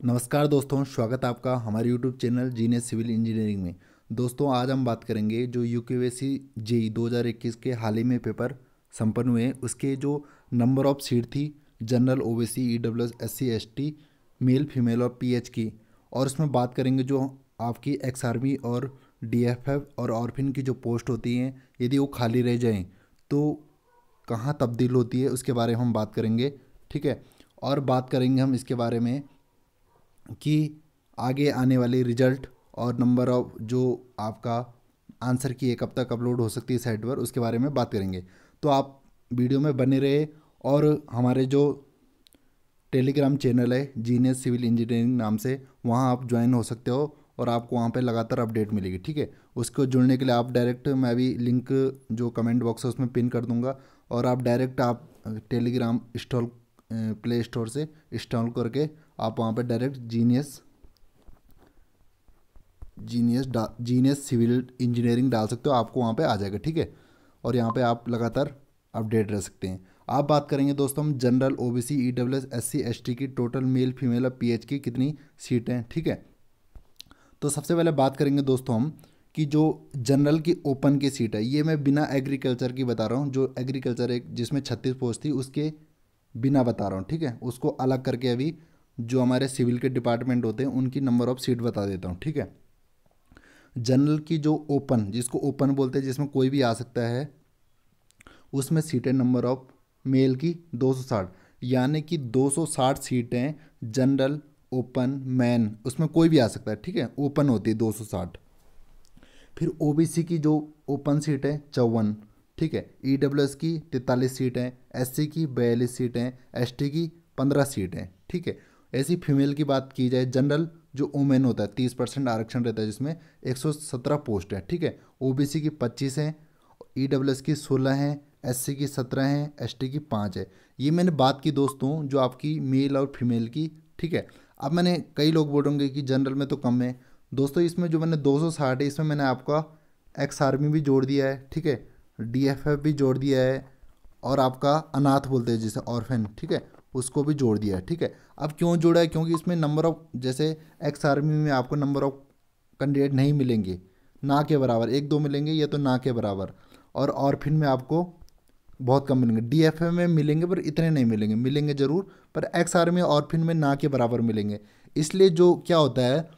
नमस्कार दोस्तों, स्वागत है आपका हमारे YouTube channel genius civil engineering में। दोस्तों आज हम बात करेंगे जो यूकेवीएससी जेई 2021 के हाल ही में पेपर संपन्न हुए, उसके जो नंबर ऑफ सीट थी general, OBC, EWS, SC, ST, male, female और पीएच की। और उसमें बात करेंगे जो आपकी एक्स आर्मी और डीएफएफ और ऑर्फिन की जो पोस्ट होती हैं, यदि वो खाली रह जाएं तो कहाँ तब्दील होती है, उसके बारे में हम बात करेंगे। ठीक है। और बात करेंगे हम इसके बारे में कि आगे आने वाले रिजल्ट और नंबर ऑफ जो आपका आंसर की एक कब तक अपलोड हो सकती है साइट पर, उसके बारे में बात करेंगे। तो आप वीडियो में बने रहे और हमारे जो टेलीग्राम चैनल है जीनियस सिविल इंजीनियरिंग नाम से, वहाँ आप ज्वाइन हो सकते हो और आपको वहाँ पे लगातार अपडेट मिलेगी। ठीक है। उसको जुड़ने के लिए आप डायरेक्ट, मैं अभी लिंक जो कमेंट बॉक्स है उसमें पिन कर दूंगा, और आप डायरेक्ट आप टेलीग्राम इंस्टॉल प्ले स्टोर से इंस्टॉल करके आप वहाँ पे डायरेक्ट जीनियस सिविल इंजीनियरिंग डाल सकते हो, आपको वहाँ पे आ जाएगा। ठीक है। और यहाँ पे आप लगातार अपडेट रह सकते हैं। आप बात करेंगे दोस्तों हम general, OBC, EWS, SC, ST की टोटल मेल, फीमेल और पीएच की कितनी सीटें हैं। ठीक है। तो सबसे पहले बात करेंगे दोस्तों हम कि जो जनरल की ओपन की सीट है, ये मैं बिना एग्रीकल्चर की बता रहा हूँ। जो एग्रीकल्चर एक जिसमें 36 पोस्ट थी, उसके बिना बता रहा हूँ। ठीक है। उसको अलग करके अभी जो हमारे सिविल के डिपार्टमेंट होते हैं उनकी नंबर ऑफ सीट बता देता हूँ। ठीक है। जनरल की जो ओपन, जिसको ओपन बोलते हैं, जिसमें कोई भी आ सकता है, उसमें सीटें नंबर ऑफ मेल की 260, यानी कि 260 सीटें जनरल, ओपन, मैन, उसमें कोई भी आ सकता है। ठीक है। ओपन होती है 260। फिर ओबीसी की जो ओपन सीट है 54। ठीक है। ईडब्ल्यूएस की 43 सीटें, एससी की 42 सीटें, एसटी की 15 सीटें। ठीक है। ऐसी फीमेल की बात की जाए, जनरल जो ओमेन होता है 30% आरक्षण रहता है, जिसमें 117 पोस्ट है। ठीक है। ओबीसी की 25 हैं, ईडब्ल्यूएस की 16 हैं, एससी की 17 हैं, एसटी की 5 है। ये मैंने बात की दोस्तों जो आपकी मेल और फीमेल की। ठीक है। अब मैंने, कई लोग बोलेंगे कि जनरल में तो कम है। दोस्तों इसमें जो मैंने 260 है, इसमें मैंने आपका एक्स आर्मी भी जोड़ दिया है। ठीक है। डीएफएफ भी जोड़ दिया है, और आपका अनाथ बोलते हैं जिसे, ऑर्फेन, ठीक है, उसको भी जोड़ दिया है। ठीक है। अब क्यों जोड़ा है? क्योंकि इसमें नंबर ऑफ, जैसे एक्स आर्मी में आपको नंबर ऑफ कैंडिडेट नहीं मिलेंगे ना के बराबर, एक दो मिलेंगे, या तो ना के बराबर। और ऑर्फिन में आपको बहुत कम मिलेंगे। डीएफए में मिलेंगे पर इतने नहीं मिलेंगे, मिलेंगे जरूर, पर एक्स आर्मी और ऑर्फिन में ना के बराबर मिलेंगे। इसलिए जो क्या होता है,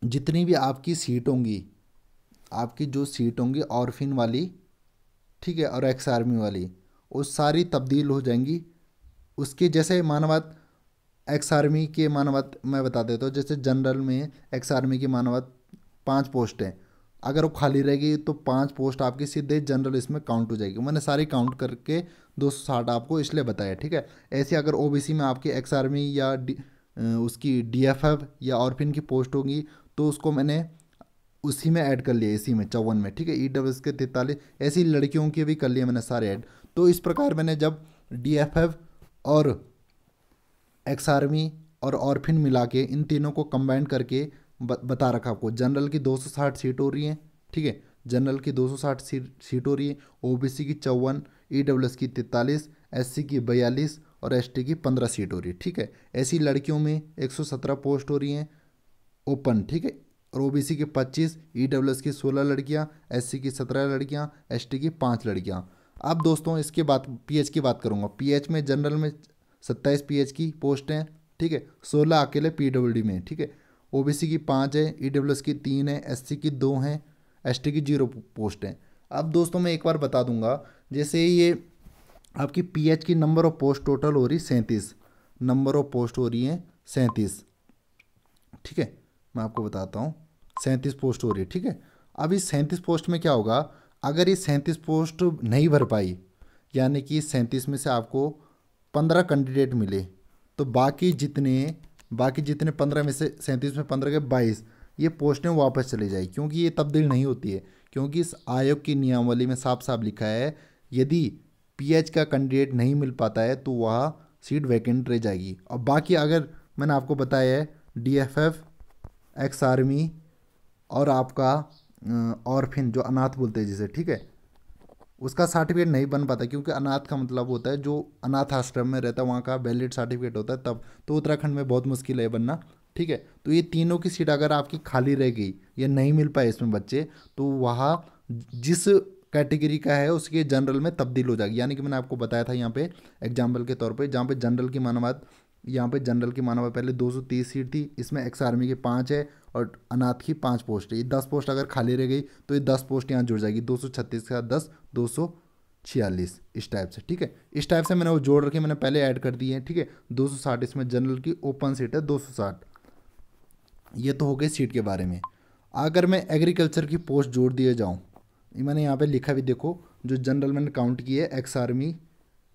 जितनी भी आपकी सीट होंगी, आपकी जो सीट होंगी ऑर्फिन वाली, ठीक है, और एक्स आर्मी वाली, वो सारी तब्दील हो जाएंगी। उसके जैसे मानवत, एक्स आर्मी के मानवत मैं बता देता हूँ। जैसे जनरल में एक्स आर्मी की मानवत 5 पोस्ट हैं, अगर वो खाली रहेगी तो 5 पोस्ट आपकी सीधे जनरल इसमें काउंट हो जाएगी। मैंने सारी काउंट करके 260 आपको इसलिए बताया। ठीक है। ऐसे अगर ओबीसी में आपकी एक्स आर्मी या उसकी डीएफएफ या ऑर्फिन की पोस्ट होगी, तो उसको मैंने उसी में ऐड कर लिया, इसी में 54 में। ठीक है। ईडब्ल्यूएस के 43, ऐसी लड़कियों के भी कर लिए मैंने सारे ऐड। तो इस प्रकार मैंने जब डीएफएफ और एक्स आर्मी और ऑर्फिन मिला के इन तीनों को कंबाइन करके बता रखा आपको। जनरल की 260 सीट हो रही हैं। ठीक है। जनरल की 260 सीट हो रही है, ओबीसी की 54, ईडब्ल्यूएस की 43, एससी की 42 और एसटी की 15 सीट हो रही है। ठीक है। ऐसी लड़कियों में 117 पोस्ट हो रही हैं ओपन। ठीक है। और ओबीसी की 25, ईडब्ल्यूएस की 16 लड़कियां, एससी की 17 लड़कियां, एसटी की 5 लड़कियां। अब दोस्तों इसके बाद पीएच की बात करूंगा। पीएच में जनरल में 27 पीएच की पोस्ट हैं। ठीक है। 16 अकेले पीडब्ल्यूडी में। ठीक है। ओबीसी की 5 है, ईडब्ल्यूएस की 3 है, एससी की 2 हैं, एसटी की 0 पोस्ट हैं। अब दोस्तों मैं एक बार बता दूंगा, जैसे ये आपकी पीएच की नंबर ऑफ पोस्ट टोटल हो रही 37, नंबर ऑफ पोस्ट हो रही है 37। ठीक है। मैं आपको बताता हूँ, 37 पोस्ट हो रही है। ठीक है। अब इस 37 पोस्ट में क्या होगा, अगर ये 37 पोस्ट नहीं भर पाई, यानी कि 37 में से आपको 15 कैंडिडेट मिले, तो बाकी जितने 15 में से 37 में 15 के 22, ये पोस्टें वापस चली जाए, क्योंकि ये तब्दील नहीं होती है। क्योंकि इस आयोग की नियमावली में साफ साफ लिखा है, यदि पीएच का कैंडिडेट नहीं मिल पाता है तो वह सीट वैकेंट रह जाएगी। और बाकी अगर मैंने आपको बताया है, डीएफएफ, एक्स आर्मी और आपका ऑर्फिन जो अनाथ बोलते हैं जिसे, ठीक है, उसका सर्टिफिकेट नहीं बन पाता, क्योंकि अनाथ का मतलब होता है जो अनाथ आश्रम में रहता है वहाँ का वैलिड सर्टिफिकेट होता है तब। तो उत्तराखंड में बहुत मुश्किल है बनना, ठीक है। तो ये तीनों की सीट अगर आपकी खाली रह गई या नहीं मिल पाए इसमें बच्चे, तो वहाँ जिस कैटेगरी का है उसके जनरल में तब्दील हो जाएगी। यानी कि मैंने आपको बताया था यहाँ पे एग्जाम्पल के तौर पे, जहाँ पे जनरल की मानवाद, यहाँ पे जनरल की मानवाद पहले 230 सीट थी, इसमें एक्स आर्मी की 5 है और अनाथ की 5 पोस्ट है। ये 10 पोस्ट अगर खाली रह गई तो ये 10 पोस्ट यहाँ जुड़ जाएगी, 236 के साथ 10, 246 इस टाइप से, ठीक है। इस टाइप से मैंने वो जोड़ रखे, मैंने पहले ऐड कर दिए हैं, ठीक है। 260 इसमें जनरल की ओपन सीट है 260। ये तो हो गई सीट के बारे में। अगर मैं एग्रीकल्चर की पोस्ट जोड़ दिए जाऊँ, मैंने यहाँ पे लिखा भी देखो, जो जनरल मैंने काउंट किए है एक्स आर्मी,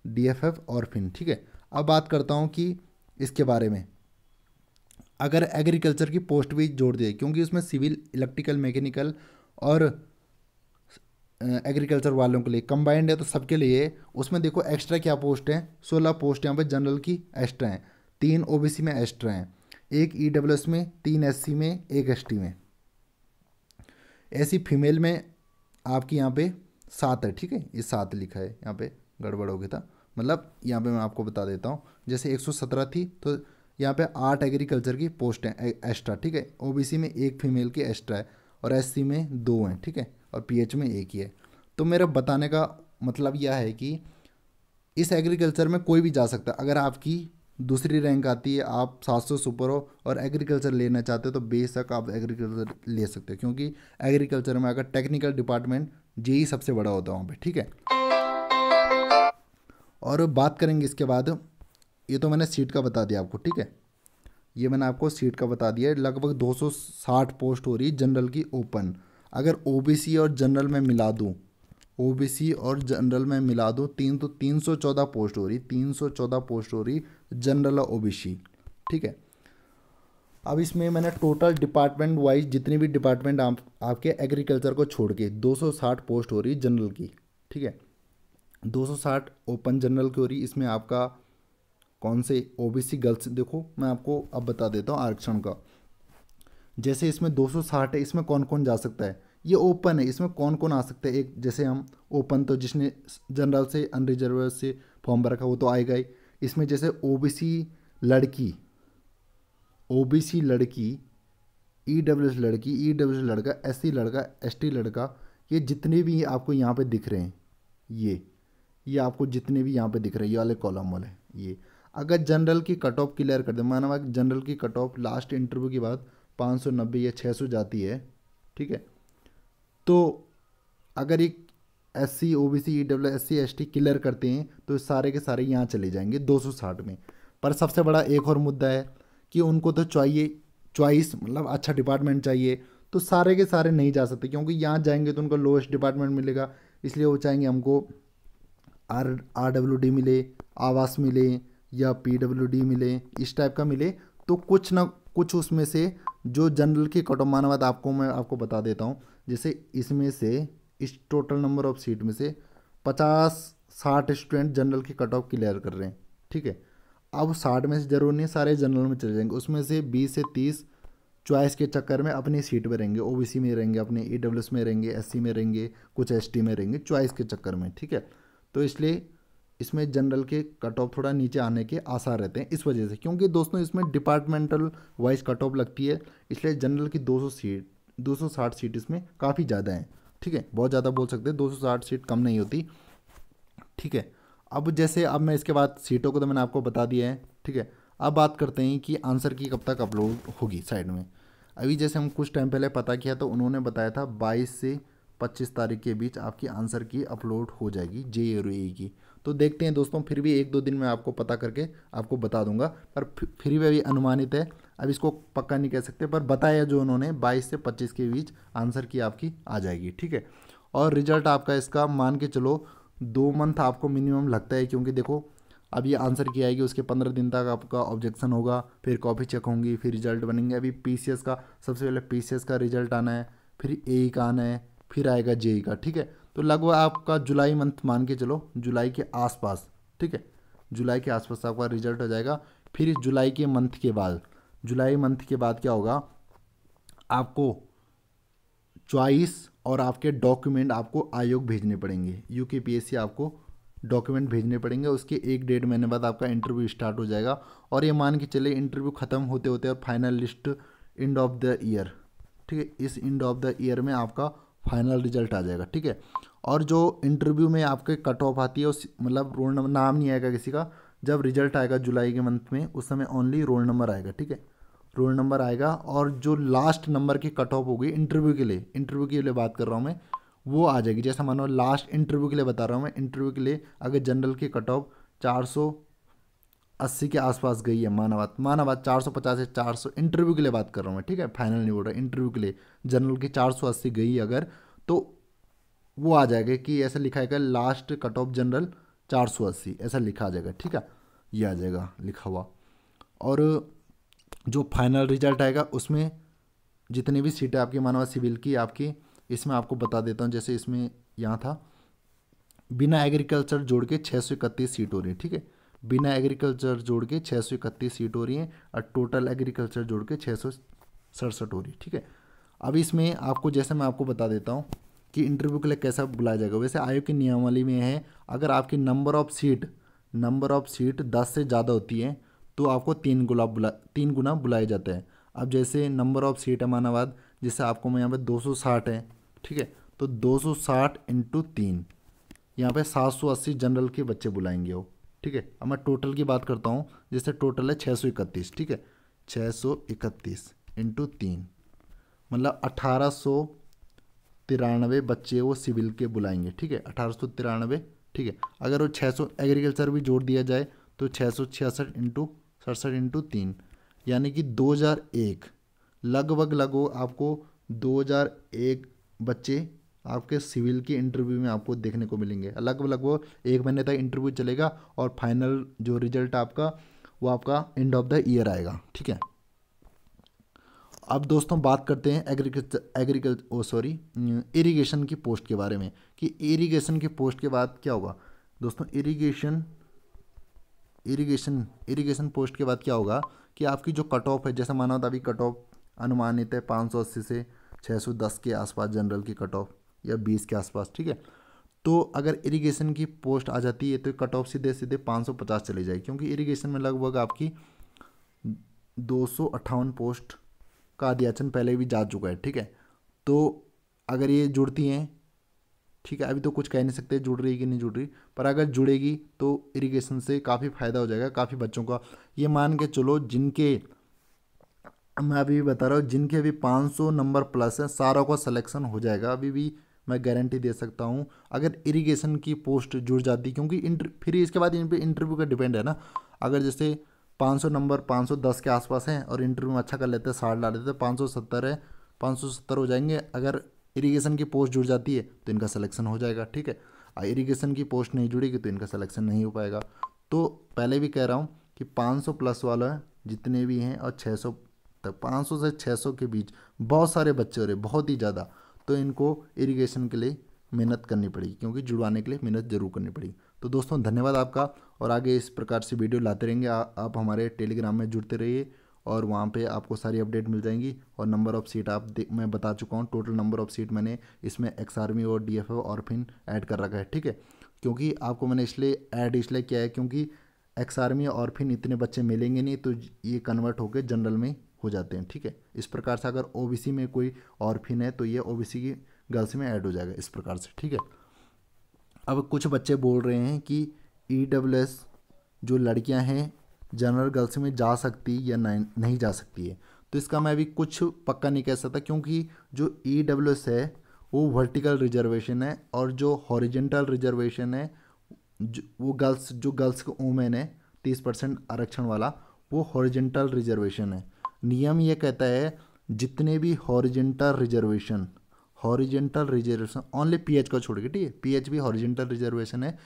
डीएफएफ और फिन, ठीक है। अब बात करता हूँ कि इसके बारे में अगर एग्रीकल्चर की पोस्ट भी जोड़ दिए, क्योंकि उसमें सिविल, इलेक्ट्रिकल, मैकेनिकल और एग्रीकल्चर वालों के लिए कंबाइंड है, तो सबके लिए उसमें देखो एक्स्ट्रा क्या पोस्ट है, 16 पोस्ट यहाँ पे जनरल की एक्स्ट्रा हैं, 3 ओबीसी में एक्स्ट्रा हैं, 1 ईडब्ल्यूएस में, 3 एससी में, 1 एसटी में। ऐसी फीमेल में आपकी यहाँ पे 7 है, ठीक है। ये 7 लिखा है, यहाँ पे गड़बड़ हो गया था, मतलब यहाँ पे मैं आपको बता देता हूँ। जैसे 117 थी तो यहाँ पे 8 एग्रीकल्चर की पोस्ट हैं एक्स्ट्रा, ठीक है। ओबीसी में 1 फीमेल की एक्स्ट्रा है और एससी में 2 हैं, ठीक है, और पीएच में 1 ही है। तो मेरा बताने का मतलब यह है कि इस एग्रीकल्चर में कोई भी जा सकता है। अगर आपकी दूसरी रैंक आती है, आप 700 सुपर हो और एग्रीकल्चर लेना चाहते हो, तो बेशक आप एग्रीकल्चर ले सकते हो, क्योंकि एग्रीकल्चर में अगर टेक्निकल डिपार्टमेंट जेई सबसे बड़ा होता है वहाँ पे, ठीक है। और बात करेंगे इसके बाद, ये तो मैंने सीट का बता दिया आपको, ठीक है। ये मैंने आपको सीट का बता दिया, लगभग 260 पोस्ट हो रही जनरल की ओपन। अगर ओबीसी और जनरल में मिला दूँ, ओबीसी और जनरल में मिला दूँ, 314 पोस्ट हो रही, 314 पोस्ट हो रही जनरल और ओबीसी, ठीक है। अब इसमें मैंने टोटल डिपार्टमेंट वाइज जितने भी डिपार्टमेंट आपके एग्रीकल्चर को छोड़ के 260 पोस्ट हो रही जनरल की, ठीक है। 260 ओपन जनरल की हो रही। इसमें आपका कौन से ओबीसी गर्ल्स, देखो मैं आपको अब बता देता हूँ आरक्षण का। जैसे इसमें 260 है, इसमें कौन कौन जा सकता है, ये ओपन है, इसमें कौन कौन आ सकता है। एक जैसे हम ओपन, तो जिसने जनरल से अनरिजर्व से फॉर्म भरा वो तो आएगा ही। इसमें जैसे ओबीसी लड़की, ओबीसी लड़की, ईडब्ल्यूएस लड़की, ईडब्ल्यूएस लड़का, एससी लड़का, एसटी लड़का, ये जितने भी आपको यहाँ पे दिख रहे हैं, ये आपको जितने भी यहाँ पे दिख रहे हैं, ये वाले कॉलम वाले, ये अगर जनरल की कट ऑफ क्लियर कर दे, माना जनरल की कट ऑफ लास्ट इंटरव्यू के बाद 590 या 600 जाती है, ठीक है। तो अगर एक SC, OBC, EW, SC, ST clear करते हैं तो सारे के सारे यहाँ चले जाएंगे 260 में। पर सबसे बड़ा एक और मुद्दा है कि उनको तो चाहिए चॉइस, मतलब अच्छा डिपार्टमेंट चाहिए, तो सारे के सारे नहीं जा सकते, क्योंकि यहाँ जाएंगे तो उनको लोएस्ट डिपार्टमेंट मिलेगा। इसलिए वो चाहेंगे हमको RWD मिले, आवास मिले या PWD मिले, इस टाइप का मिले। तो कुछ ना कुछ उसमें से जो जनरल की कट ऑफ, मानवाद आपको मैं आपको बता देता हूँ। जैसे इसमें से, इस टोटल नंबर ऑफ सीट में से 50-60 स्टूडेंट जनरल की कट ऑफ क्लियर कर रहे हैं, ठीक है। अब 60 में से जरूर नहीं सारे जनरल में चले जाएंगे, उसमें से 20 से 30 चॉइस के चक्कर में अपनी सीट पे रहेंगे, ओबीसी में रहेंगे, अपने ईडब्ल्यूएस में रहेंगे, एससी में रहेंगे, कुछ एसटी में रहेंगे, चॉइस के चक्कर में, ठीक है। तो इसलिए इसमें जनरल के कट ऑफ थोड़ा नीचे आने के आसार रहते हैं इस वजह से, क्योंकि दोस्तों इसमें डिपार्टमेंटल वाइज कट ऑफ लगती है। इसलिए जनरल की 260 सीट इसमें काफ़ी ज़्यादा है, ठीक है। बहुत ज़्यादा बोल सकते हैं, 260 सीट कम नहीं होती, ठीक है। अब जैसे अब मैं इसके बाद सीटों को तो मैंने आपको बता दिया है, ठीक है। अब बात करते हैं कि आंसर की कब तक अपलोड होगी साइड में। अभी जैसे हम कुछ टाइम पहले पता किया तो उन्होंने बताया था 22 से 25 तारीख के बीच आपकी आंसर की अपलोड हो जाएगी जेईई और यूई की। तो देखते हैं दोस्तों, फिर भी 1-2 दिन में आपको पता करके आपको बता दूंगा, पर फिर भी अभी अनुमानित है, अब इसको पक्का नहीं कह सकते, पर बताया जो उन्होंने 22 से 25 के बीच आंसर की आपकी आ जाएगी, ठीक है। और रिजल्ट आपका इसका मान के चलो 2 मंथ आपको मिनिमम लगता है, क्योंकि देखो अब ये आंसर की आएगी, उसके 15 दिन तक आपका ऑब्जेक्शन होगा, फिर कॉपी चेक होंगी, फिर रिजल्ट बनेंगे। अभी पीसीएस का सबसे पहले पीसीएस का रिजल्ट आना है, फिर एई का आना है, फिर आएगा जेईई का, ठीक है। तो लगभग आपका जुलाई मंथ मान के चलो, जुलाई के आसपास, ठीक है, जुलाई के आसपास आपका रिजल्ट हो जाएगा। फिर जुलाई के मंथ के बाद, जुलाई मंथ के बाद क्या होगा, आपको चॉइस और आपके डॉक्यूमेंट आपको आयोग भेजने पड़ेंगे, यूकेपीएससी आपको डॉक्यूमेंट भेजने पड़ेंगे। उसके 1-1.5 महीने बाद आपका इंटरव्यू स्टार्ट हो जाएगा। और ये मान के चले इंटरव्यू ख़त्म होते होते और final list end of the year, ठीक है, इस एंड ऑफ द ईयर में आपका फाइनल रिजल्ट आ जाएगा, ठीक है। और जो इंटरव्यू में आपके कट ऑफ आती है उस मतलब रोल नंबर नाम नहीं आएगा किसी का, जब रिजल्ट आएगा जुलाई के मंथ में उस समय ओनली रोल नंबर आएगा, ठीक है, रोल नंबर आएगा। और जो लास्ट नंबर की कट ऑफ होगी इंटरव्यू के लिए बात कर रहा हूँ मैं, वो आ जाएगी। जैसा मानो लास्ट इंटरव्यू के लिए बता रहा हूँ मैं, इंटरव्यू के लिए अगर जनरल की कट ऑफ 480 के आसपास गई है, माना बात 450 से 400, इंटरव्यू के लिए बात कर रहा हूँ मैं, ठीक है, फाइनल नहीं बोल रहा, इंटरव्यू के लिए जनरल की 480 गई अगर, तो वो आ जाएगा कि ऐसा लिखा है लास्ट कट ऑफ जनरल 480, ऐसा लिखा आ जाएगा, ठीक है, ये आ जाएगा लिखा हुआ। और जो फाइनल रिजल्ट आएगा उसमें जितनी भी सीटें आपकी मानव सिविल की आपकी, इसमें आपको बता देता हूँ। जैसे इसमें यहाँ था बिना एग्रीकल्चर जोड़ के 631 सीट हो रही है, ठीक है, बिना एग्रीकल्चर जोड़ के 631 सीट हो रही है और टोटल एग्रीकल्चर जोड़ के 667 हो रही है, ठीक है। अब इसमें आपको जैसे मैं आपको बता देता हूँ कि इंटरव्यू के लिए कैसा बुलाया जाएगा। वैसे आयोग की नियमावली में है अगर आपकी नंबर ऑफ सीट 10 से ज़्यादा होती है तो आपको 3 गुना बुलाए जाते हैं। अब जैसे नंबर ऑफ सीट है मानाबाद, जैसे आपको मैं यहाँ पे 260 है, ठीक है, तो 260 इंटू 3, यहाँ पे 780 जनरल के बच्चे बुलाएंगे वो, ठीक है। अब मैं टोटल की बात करता हूँ, जैसे टोटल है 631, ठीक है, 631 इंटू 3 मतलब 1893 बच्चे वो सिविल के बुलाएंगे, ठीक है, 1893, ठीक है। अगर वो 600 एग्रीकल्चर भी जोड़ दिया जाए तो 666 इंटू 67 इंटू 3 यानी कि 2001 लगभग आपको 2001 बच्चे आपके सिविल के इंटरव्यू में आपको देखने को मिलेंगे। लगभग वो 1 महीने तक इंटरव्यू चलेगा और फाइनल जो रिजल्ट आपका वो आपका एंड ऑफ द ईयर आएगा, ठीक है। अब दोस्तों बात करते हैं इरिगेशन की पोस्ट के बारे में कि इरिगेशन की पोस्ट के बाद क्या होगा दोस्तों। इरिगेशन पोस्ट के बाद क्या होगा कि आपकी जो कट ऑफ है, जैसा माना था अभी कट ऑफ अनुमानित है 580 से 610 के आसपास जनरल की कट ऑफ या 20 के आसपास, ठीक है। तो अगर इरिगेशन की पोस्ट आ जाती है तो कट ऑफ सीधे 550 चली जाएगी, क्योंकि इरिगेशन में लगभग आपकी 258 पोस्ट का अध्याचन पहले भी जा चुका है, ठीक है। तो अगर ये जुड़ती हैं, ठीक है, अभी तो कुछ कह नहीं सकते जुड़ रही कि नहीं जुड़ रही, पर अगर जुड़ेगी तो इरिगेशन से काफ़ी फ़ायदा हो जाएगा काफ़ी बच्चों का। ये मान के चलो जिनके, मैं अभी बता रहा हूँ, जिनके अभी 500 नंबर प्लस है सारों का सिलेक्शन हो जाएगा, अभी भी मैं गारंटी दे सकता हूँ अगर इरिगेशन की पोस्ट जुड़ जाती, क्योंकि फिर इसके बाद इन पे इंटरव्यू का डिपेंड है ना। अगर जैसे 500 नंबर 510 के आसपास हैं और इंटरव्यू में अच्छा कर लेते हैं, 60 ला देते हैं, 570 है, 570 हो जाएंगे। अगर इरिगेशन की पोस्ट जुड़ जाती है तो इनका सिलेक्शन हो जाएगा, ठीक है। इरिगेशन की पोस्ट नहीं जुड़ेगी तो इनका सिलेक्शन नहीं हो पाएगा। तो पहले भी कह रहा हूँ कि 500 प्लस वाला जितने भी हैं और 600 तक, 500 से 600 के बीच बहुत सारे बच्चे हो रहे, बहुत ही ज़्यादा, तो इनको इरिगेशन के लिए मेहनत करनी पड़ेगी, क्योंकि जुड़वाने के लिए मेहनत जरूर करनी पड़ेगी। तो दोस्तों धन्यवाद आपका, और आगे इस प्रकार से वीडियो लाते रहेंगे। आप हमारे टेलीग्राम में जुड़ते रहिए और वहाँ पे आपको सारी अपडेट मिल जाएंगी। और नंबर ऑफ़ सीट मैं बता चुका हूँ, टोटल नंबर ऑफ़ सीट मैंने इसमें एक्स आर्मी और DFF और फिर ऐड कर रखा है, ठीक है। क्योंकि आपको मैंने इसलिए किया है क्योंकि एक्स आर्मी और फिर इतने बच्चे मिलेंगे नहीं, तो ये कन्वर्ट होकर जनरल में हो जाते हैं, ठीक है। इस प्रकार से अगर OBC में कोई और फिन है तो ये OBC की गर्ल्स में ऐड हो जाएगा इस प्रकार से, ठीक है। अब कुछ बच्चे बोल रहे हैं कि EWS जो लड़कियां हैं जनरल गर्ल्स में जा सकती या नहीं जा सकती है, तो इसका मैं अभी कुछ पक्का नहीं कह सकता, क्योंकि जो EWS है वो वर्टिकल रिजर्वेशन है और जो हॉरिजेंटल रिजर्वेशन है वो गर्ल्स के वुमेन है 30% आरक्षण वाला, वो हॉरिजेंटल रिजर्वेशन है। नियम ये कहता है जितने भी हॉरिजेंटल रिजर्वेशन ओनली PH को छोड़ के, ठीक है, PH भी हॉरिजेंटल रिजर्वेशन है।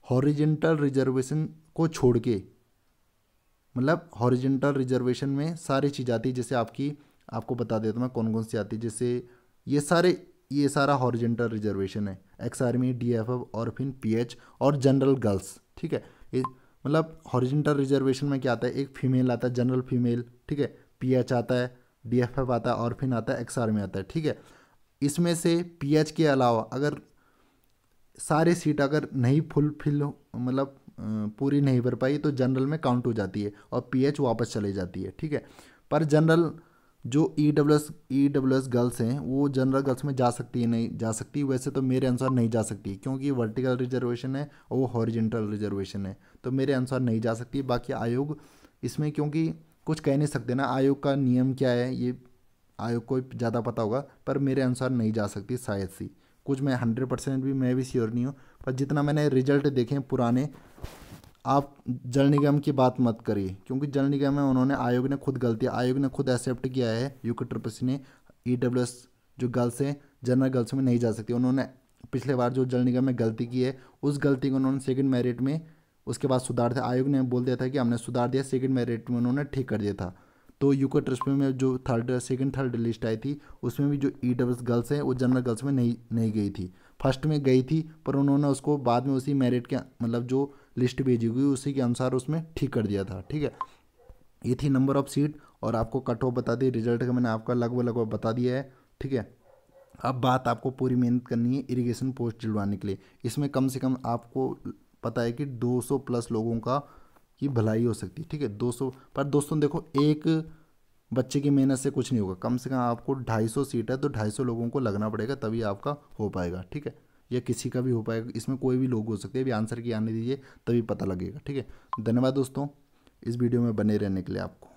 हॉरिजेंटल रिजर्वेशन को छोड़ के मतलब हॉरिजेंटल रिजर्वेशन में सारी चीज़ आती है, जैसे आपको बता देता हूँ मैं कौन कौन सी आती है। जैसे ये सारा हॉरिजेंटल रिजर्वेशन है, एक्स आर्मी, DFF और फिर PH और जनरल गर्ल्स, ठीक है। ये मतलब हॉरिजेंटल रिजर्वेशन में क्या आता है, एक फीमेल आता है, जनरल फीमेल, ठीक है, PH आता है, DFF आता है और फिर आता है एक्स आर्मी आता है, ठीक है। इसमें से पीएच के अलावा अगर सारी सीट अगर नहीं फुलफिल मतलब पूरी नहीं भर पाई तो जनरल में काउंट हो जाती है और पीएच वापस चली जाती है, ठीक है। पर जनरल जो ईडब्ल्यूएस गर्ल्स हैं वो जनरल गर्ल्स में जा सकती है, नहीं जा सकती, वैसे तो मेरे अनुसार नहीं जा सकती क्योंकि वर्टिकल रिजर्वेशन है और वो हॉरिजेंटल रिजर्वेशन है, तो मेरे अनुसार नहीं जा सकती। बाकी आयोग इसमें क्योंकि कुछ कह नहीं सकते ना, आयोग का नियम क्या है ये आयोग को ज़्यादा पता होगा, पर मेरे अनुसार नहीं जा सकती शायद सी। कुछ मैं 100% भी मैं भी श्योर नहीं हूँ, पर जितना मैंने रिजल्ट देखे हैं पुराने, आप जल निगम की बात मत करिए क्योंकि जल निगम में उन्होंने आयोग ने खुद एक्सेप्ट किया है, यूके ट्रिपल ने ईडब्ल्यूएस जो गर्ल्स हैं जनरल गर्ल्स में नहीं जा सकती। उन्होंने पिछले बार जो जल निगम में गलती की है उस गलती को उन्होंने सेकंड मेरिट में उसके बाद सुधार दिया, आयोग ने बोल दिया था कि हमने सुधार दिया, सेकंड मेरिट में उन्होंने ठीक कर दिया था। तो यूके ट्रिपल में जो थर्ड लिस्ट आई थी उसमें भी जो ईडब्ल्यूएस गर्ल्स हैं वो जनरल गर्ल्स में नहीं गई थी, फर्स्ट में गई थी, पर उन्होंने उसको बाद में उसी मेरिट के मतलब जो लिस्ट भेजी हुई उसी के अनुसार उसमें ठीक कर दिया था, ठीक है। ये थी नंबर ऑफ सीट और आपको कट ऑफ बता दी, रिजल्ट का मैंने आपका लगभग बता दिया है, ठीक है। अब बात आपको पूरी मेहनत करनी है इरिगेशन पोस्ट दिलवाने के लिए। इसमें कम से कम आपको पता है कि 200 प्लस लोगों का की भलाई हो सकती है, ठीक है। 200, पर दोस्तों देखो एक बच्चे की मेहनत से कुछ नहीं होगा, कम से कम आपको 250 सीट है तो 250 लोगों को लगना पड़ेगा तभी आपका हो पाएगा, ठीक है। या किसी का भी हो पाएगा, इसमें कोई भी लोग हो सकते हैं, अभी आंसर की आने दीजिए तभी पता लगेगा, ठीक है। धन्यवाद दोस्तों इस वीडियो में बने रहने के लिए आपको।